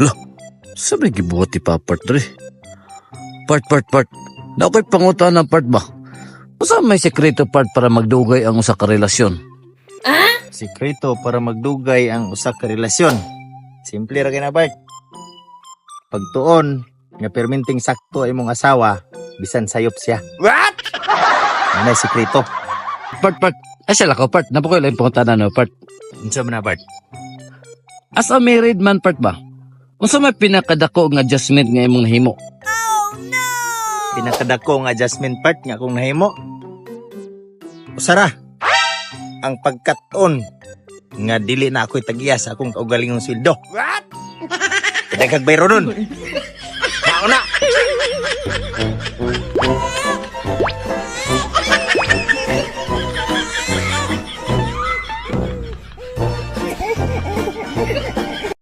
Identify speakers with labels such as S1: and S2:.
S1: Lah, sabi gibuhat ti Part dre. Part. Na ako'y pangutan ng Part ba? Usa may sekreto Part para magdugay ang usa ka relasyon.
S2: Sikreto para magdugay ang usa ka relasyon. Simple ra kay na Bart. Pagtuon nga perminting sakto ay imong asawa bisan sayop siya. What? Ano sikreto?
S1: Part. Ay sila ko Part. Napakoy lang pangutan no Part.
S2: Unsa man na Bart?
S1: As a married man Part ba? Unsa may pinakadako nga adjustment nga imong nahimo?
S2: Pinakadako nga adjustment part nga kung nahimo. Usara ang pagkat-on nga dili na ako'y tagiya sa akong kaugalingong sweldo. What? Kadagag bayro nun. Mao na.